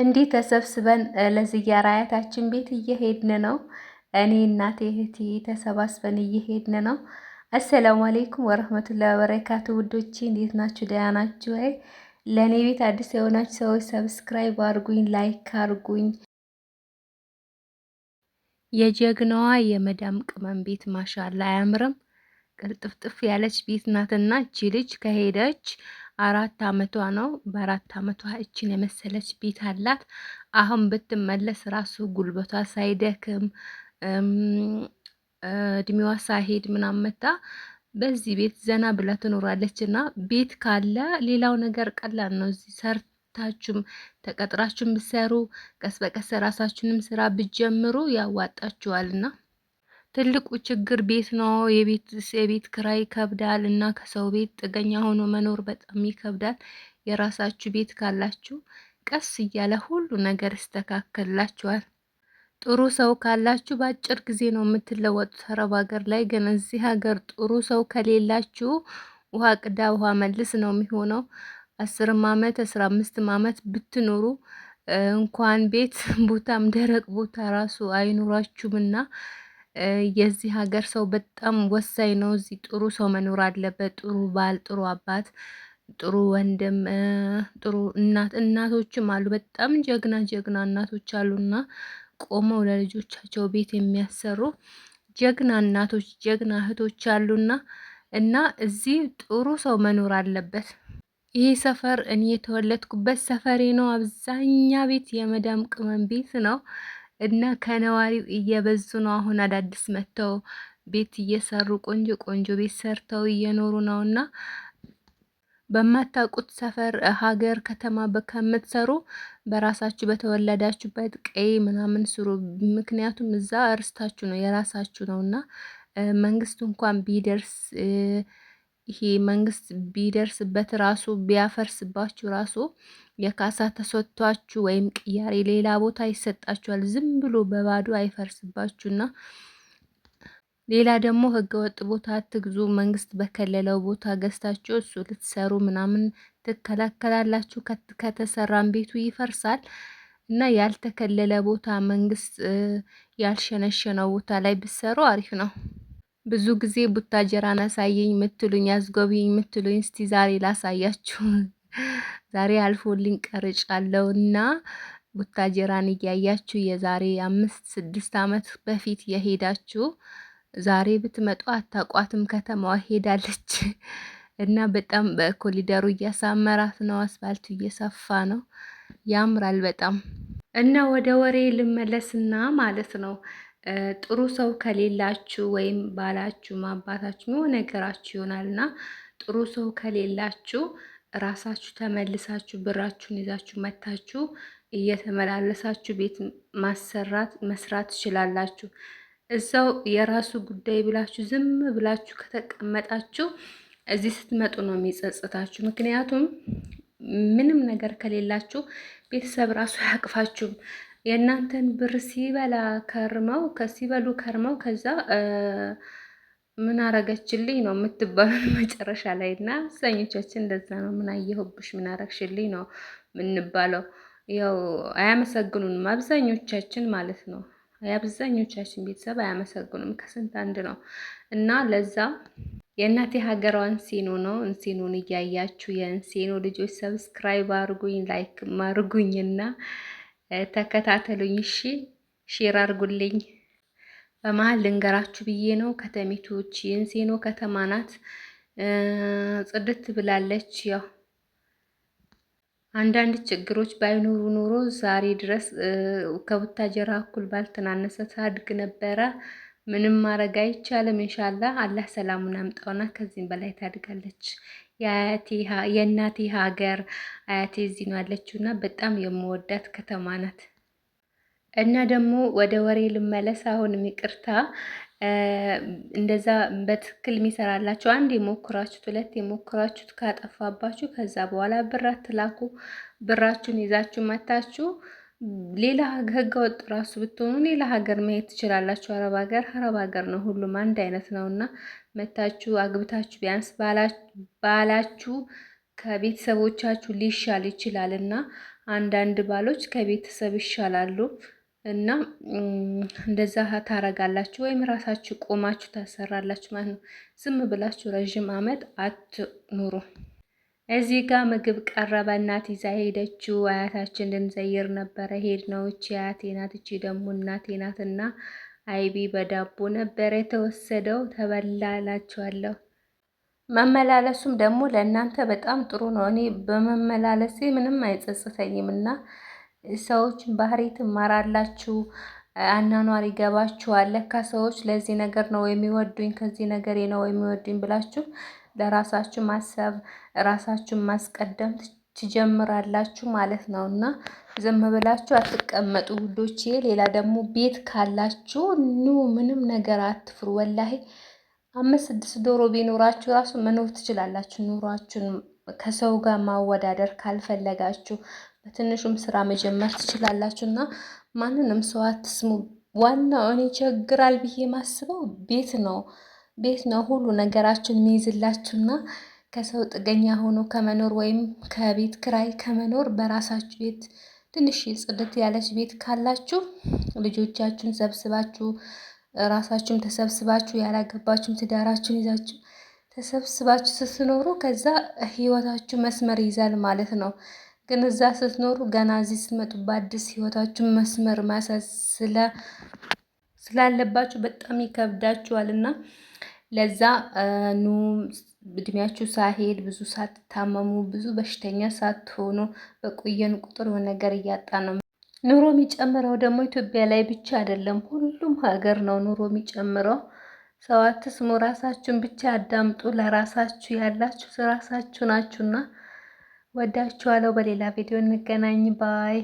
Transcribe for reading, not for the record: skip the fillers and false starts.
እንዲህ ተሰብስበን ለዝያራ አያታችን ቤት እየሄድን ነው። እኔ እናቴ እህቴ ተሰባስበን እየሄድን ነው። አሰላሙ አሌይኩም ወረህመቱላሂ ወበረካቱ። ውዶቼ እንዴት ናችሁ? ደህና ናችሁ ወይ? ለእኔ ቤት አዲስ የሆናችሁ ሰዎች ሰብስክራይብ አርጉኝ፣ ላይክ አርጉኝ። የጀግናዋ የመዳም ቅመም ቤት ማሻላ አያምርም? ቅልጥፍጥፍ ያለች ቤት ናትና እቺ ልጅ ከሄደች 4 ዓመቷ ነው። በ4 ዓመቷ እችን የመሰለች ቤት አላት። አሁን ብትመለስ ራሱ ጉልበቷ ሳይደክም እድሜዋ ሳይሄድ ምናምን መታ በዚህ ቤት ዘና ብላ ትኖራለች። እና ቤት ካለ ሌላው ነገር ቀላል ነው። እዚህ ሰርታችሁም ተቀጥራችሁም ብትሰሩ ቀስ በቀስ ራሳችሁንም ስራ ብትጀምሩ ያዋጣችኋልና ትልቁ ችግር ቤት ነው። የቤት ክራይ ይከብዳል እና ከሰው ቤት ጥገኛ ሆኖ መኖር በጣም ይከብዳል። የራሳችሁ ቤት ካላችሁ ቀስ እያለ ሁሉ ነገር ይስተካከልላችኋል። ጥሩ ሰው ካላችሁ በአጭር ጊዜ ነው የምትለወጡት። አረብ ሀገር ላይ ግን እዚህ ሀገር ጥሩ ሰው ከሌላችሁ ውሃ ቅዳ ውሃ መልስ ነው የሚሆነው። 10 ዓመት 15 ዓመት ብትኖሩ እንኳን ቤት ቦታም ደረቅ ቦታ ራሱ አይኖራችሁምና የዚህ ሀገር ሰው በጣም ወሳኝ ነው። እዚህ ጥሩ ሰው መኖር አለበት። ጥሩ ባል፣ ጥሩ አባት፣ ጥሩ ወንድም፣ ጥሩ እናቶችም አሉ። በጣም ጀግና ጀግና እናቶች አሉና ቆመው ለልጆቻቸው ቤት የሚያሰሩ ጀግና እናቶች፣ ጀግና እህቶች አሉና እና እዚህ ጥሩ ሰው መኖር አለበት። ይሄ ሰፈር እኔ የተወለድኩበት ሰፈሬ ነው። አብዛኛ ቤት የመዳም ቅመም ቤት ነው እና ከነዋሪው እየበዙ ነው። አሁን አዳዲስ መጥተው ቤት እየሰሩ ቆንጆ ቆንጆ ቤት ሰርተው እየኖሩ ነው። እና በማታውቁት ሰፈር ሀገር ከተማ ከምትሰሩ በራሳችሁ በተወለዳችሁበት ቀይ ምናምን ስሩ። ምክንያቱም እዛ እርስታችሁ ነው የራሳችሁ ነው እና መንግስት እንኳን ቢደርስ ይሄ መንግስት ቢደርስበት ራሱ ቢያፈርስባችሁ ራሱ የካሳ ተሰጥቷችሁ ወይም ቅያሬ ሌላ ቦታ ይሰጣችኋል። ዝም ብሎ በባዶ አይፈርስባችሁና ሌላ ደግሞ ህገወጥ ቦታ አትግዙ። መንግስት በከለለው ቦታ ገዝታችሁ እሱ ልትሰሩ ምናምን ትከላከላላችሁ። ከተሰራም ቤቱ ይፈርሳል እና ያልተከለለ ቦታ መንግስት ያልሸነሸነው ቦታ ላይ ብትሰሩ አሪፍ ነው። ብዙ ጊዜ ቡታጀራን አሳየኝ ምትሉኝ አስጎብኝ ምትሉኝ፣ እስቲ ዛሬ ላሳያችሁ። ዛሬ አልፎልኝ ቀርጫለሁ እና ቡታጀራን እያያችሁ የዛሬ 5-6 ዓመት በፊት የሄዳችሁ ዛሬ ብትመጡ አታቋትም። ከተማዋ ሄዳለች እና በጣም በኮሊደሩ እያሳመራት ነው። አስፋልቱ እየሰፋ ነው። ያምራል በጣም እና ወደ ወሬ ልመለስና ማለት ነው ጥሩ ሰው ከሌላችሁ ወይም ባላችሁ አባታችሁ የሆነ ነገራችሁ ይሆናልና ጥሩ ሰው ከሌላችሁ ራሳችሁ ተመልሳችሁ ብራችሁን ይዛችሁ መታችሁ እየተመላለሳችሁ ቤት መስራት ትችላላችሁ። እዛው የራሱ ጉዳይ ብላችሁ ዝም ብላችሁ ከተቀመጣችሁ እዚህ ስትመጡ ነው የሚጸጽታችሁ። ምክንያቱም ምንም ነገር ከሌላችሁ ቤተሰብ ራሱ አያቅፋችሁም። የእናንተን ብር ሲበሉ ከርመው ከዛ ምን አረገችልኝ ነው የምትባሉ መጨረሻ ላይ እና አብዛኞቻችን እንደዛ ነው። ምን አየሁብሽ፣ ምን አረግሽልኝ ነው የምንባለው። ያው አያመሰግኑንም አብዛኞቻችን ማለት ነው። የአብዛኞቻችን ቤተሰብ አያመሰግኑም፣ ከስንት አንድ ነው። እና ለዛ የእናቴ ሀገሯ እንሲኖ ነው። እንሲኖን እያያችሁ የእንሲኖ ልጆች ሰብስክራይብ አርጉኝ፣ ላይክ አርጉኝና ተከታተሉኝ። እሺ ሼር አርጉልኝ። በመሀል ልንገራችሁ ብዬ ነው። ከተሜቶች የእንሲኖ ከተማ ናት። ጽድት ብላለች። ያው አንዳንድ ችግሮች ባይኖሩ ኖሮ ዛሬ ድረስ ከቡታጀራ እኩል ባልተናነሰ ታድግ ነበረ። ምንም ማድረግ አይቻልም። ኢንሻአላህ አላህ ሰላሙን አምጣውና ከዚህም በላይ ታድጋለች። የእናቴ ሀገር አያቴ እዚህ ነው ያለችውና በጣም የምወዳት ከተማ ናት። እና ደግሞ ወደ ወሬ ልመለስ። አሁንም ይቅርታ እንደዛ በትክክል የሚሰራላችሁ አንድ የሞክራችሁት 2 የሞክራችሁት ካጠፋባችሁ ከዛ በኋላ ብር አትላኩ። ብራችሁን ይዛችሁ መታችሁ ሌላ ህገ ወጥ ራሱ ብትሆኑ ሌላ ሀገር መሄድ ትችላላችሁ። አረብ ሀገር ነው፣ ሁሉም አንድ አይነት ነውና መታችሁ አግብታችሁ ቢያንስ ባላችሁ ከቤተሰቦቻችሁ ሊሻል ይችላልና አንዳንድ ባሎች ከቤተሰብ ይሻላሉ እና እንደዛ ታረጋላችሁ ወይም ራሳችሁ ቆማችሁ ታሰራላችሁ ማለት ነው። ዝም ብላችሁ ረዥም አመት አትኑሩ። እዚህ ጋር ምግብ ቀረበ። እናት ይዛ ሄደችው። አያታችን ልንዘይር ነበረ ሄድ ነው። እቺ አያቴ ናት፣ እቺ ደግሞ እናቴ ናት። እና አይቢ በዳቦ ነበረ የተወሰደው። ተበላ እላችኋለሁ። መመላለሱም ደግሞ ለእናንተ በጣም ጥሩ ነው። እኔ በመመላለሴ ምንም አይጸጽተኝም እና ሰዎችን ባህሪ ትማራላችሁ፣ አናኗር ይገባችኋል። ለካ ሰዎች ለዚህ ነገር ነው የሚወዱኝ፣ ከዚህ ነገር ነው የሚወዱኝ ብላችሁ ለራሳችሁ ማሰብ ራሳችሁን ማስቀደም ትጀምራላችሁ ማለት ነው እና ዝም ብላችሁ አትቀመጡ ውዶቼ። ሌላ ደግሞ ቤት ካላችሁ ኑ፣ ምንም ነገር አትፍሩ። ወላሂ 5-6 ዶሮ ቢኖራችሁ ራሱ መኖር ትችላላችሁ። ኑሯችሁን ከሰው ጋር ማወዳደር ካልፈለጋችሁ በትንሹም ስራ መጀመር ትችላላችሁ እና ማንንም ሰው አትስሙ። ዋናው እኔ ይቸግራል ብዬ ማስበው ቤት ነው ሁሉ ነገራችሁን የሚይዝላችሁና ከሰው ጥገኛ ሆኖ ከመኖር ወይም ከቤት ክራይ ከመኖር በራሳችሁ ቤት ትንሽ ጽድት ያለች ቤት ካላችሁ ልጆቻችሁን ሰብስባችሁ ራሳችሁም ተሰብስባችሁ ያላገባችሁም ትዳራችሁን ይዛችሁ ተሰብስባችሁ ስትኖሩ ከዛ ህይወታችሁ መስመር ይዛል ማለት ነው። ግን እዛ ስትኖሩ ገና እዚህ ስትመጡ በአዲስ ህይወታችሁ መስመር ማሳዝ ስላለባችሁ በጣም ይከብዳችኋል እና ለዛ ኑ እድሜያችሁ ሳይሄድ ብዙ ሳትታመሙ ብዙ በሽተኛ ሳትሆኑ በቆየን ቁጥር ነገር እያጣ ነው። ኑሮ የሚጨምረው ደግሞ ኢትዮጵያ ላይ ብቻ አይደለም፣ ሁሉም ሀገር ነው ኑሮ የሚጨምረው። ሰው አትስሙ፣ ራሳችሁን ብቻ አዳምጡ። ለራሳችሁ ያላችሁ ራሳችሁ ናችሁና ወዳችኋለሁ። በሌላ ቪዲዮ እንገናኝ ባይ